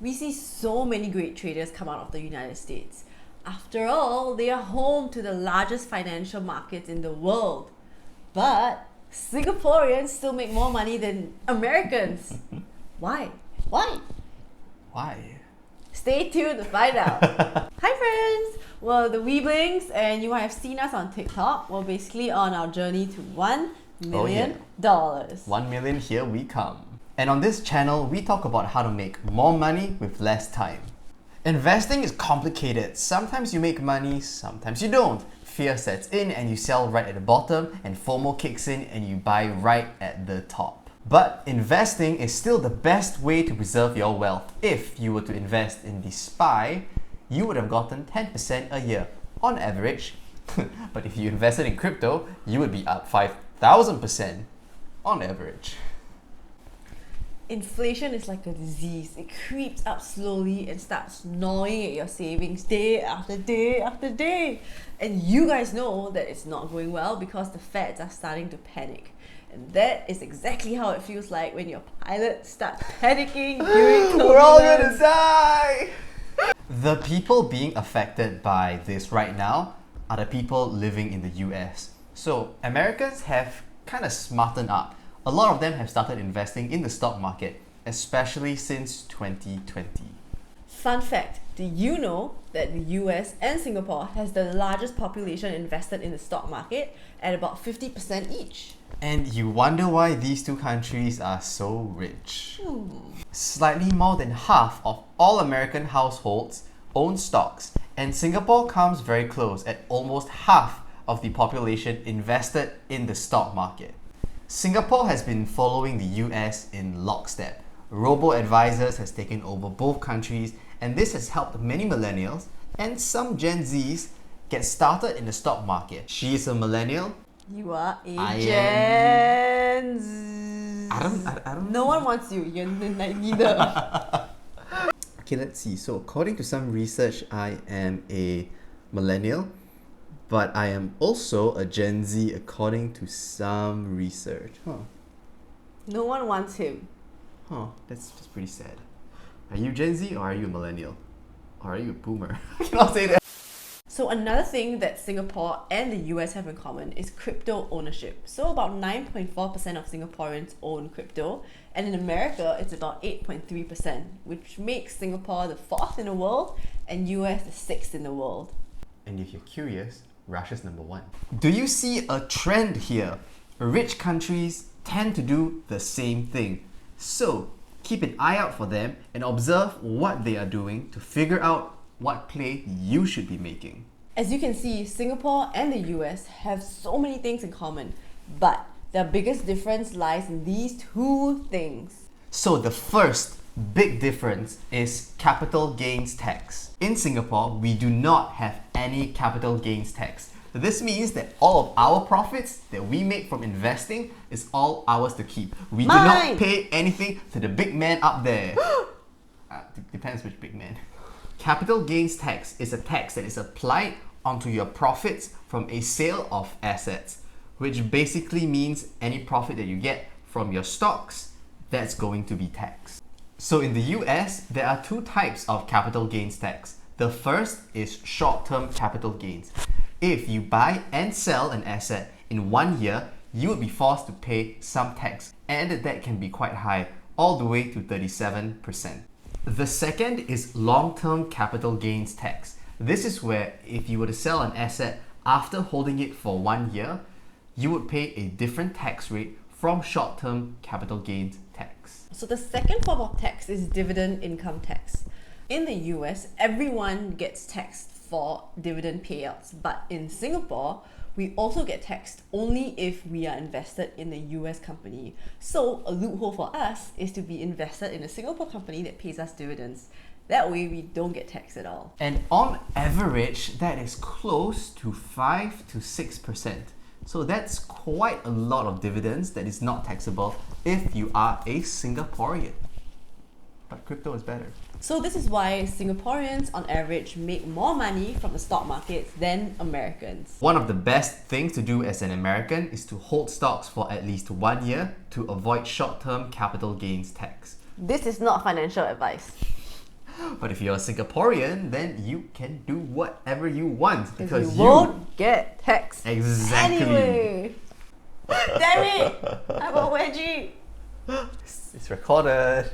We see so many great traders come out of the United States. After all, they are home to the largest financial markets in the world. But Singaporeans still make more money than Americans. Why? Why? Why? Stay tuned to find out. Hi friends! Well, the Weeblings, and you might have seen us on TikTok. We're basically on our journey to $1 million. 1 million, here we come. And on this channel, we talk about how to make more money with less time. Investing is complicated. Sometimes you make money, sometimes you don't. Fear sets in and you sell right at the bottom, and FOMO kicks in and you buy right at the top. But investing is still the best way to preserve your wealth. If you were to invest in the SPY, you would have gotten 10% a year on average. But if you invested in crypto, you would be up 5,000% on average. Inflation is like a disease. It creeps up slowly and starts gnawing at your savings day after day after day. And you guys know that it's not going well because the Feds are starting to panic. And that is exactly how it feels like when your pilot starts panicking during turbulence. We're all gonna die! The people being affected by this right now are the people living in the US. So Americans have kind of smartened up. A lot of them have started investing in the stock market, especially since 2020. Fun fact, do you know that the US and Singapore has the largest population invested in the stock market at about 50% each? And you wonder why these two countries are so rich. Slightly more than half of all American households own stocks, and Singapore comes very close at almost half of the population invested in the stock market. Singapore has been following the US in lockstep. Robo-advisors has taken over both countries, and this has helped many millennials and some Gen Zs get started in the stock market. She is a millennial. You are a I Gen Z. I don't No one wants you. You're neither. Okay, let's see. So according to some research, I am a millennial, but I am also a Gen Z according to some research. No one wants him. That's just pretty sad. Are you Gen Z or are you a millennial? Or are you a boomer? I cannot say that. So another thing that Singapore and the US have in common is crypto ownership. So about 9.4% of Singaporeans own crypto, and in America it's about 8.3%, which makes Singapore the 4th in the world and US the 6th in the world. And if you're curious, Russia's number 1. Do you see a trend here? Rich countries tend to do the same thing. So keep an eye out for them and observe what they are doing to figure out what play you should be making. As you can see, Singapore and the US have so many things in common, but their biggest difference lies in these two things. So the first big difference is capital gains tax. In Singapore, we do not have any capital gains tax. This means that all of our profits that we make from investing is all ours to keep. We do not pay anything to the big man up there. Depends which big man. Capital gains tax is a tax that is applied onto your profits from a sale of assets, which basically means any profit that you get from your stocks, that's going to be taxed. So in the US, there are two types of capital gains tax. The first is short-term capital gains. If you buy and sell an asset in 1 year, you would be forced to pay some tax, and that can be quite high, all the way to 37%. The second is long-term capital gains tax. This is where if you were to sell an asset after holding it for 1 year, you would pay a different tax rate from short-term capital gains tax. So the second form of tax is dividend income tax. In the US, everyone gets taxed for dividend payouts, but in Singapore, we also get taxed only if we are invested in a US company. So a loophole for us is to be invested in a Singapore company that pays us dividends. That way we don't get taxed at all. And on average, that is close to 5 to 6%. So that's quite a lot of dividends that is not taxable if you are a Singaporean. But crypto is better. So this is why Singaporeans on average make more money from the stock market than Americans. One of the best things to do as an American is to hold stocks for at least 1 year to avoid short-term capital gains tax. This is not financial advice. But if you're a Singaporean, then you can do whatever you want Because you won't get taxed. Exactly. Anyway. Damn it! I have a wedgie. It's recorded.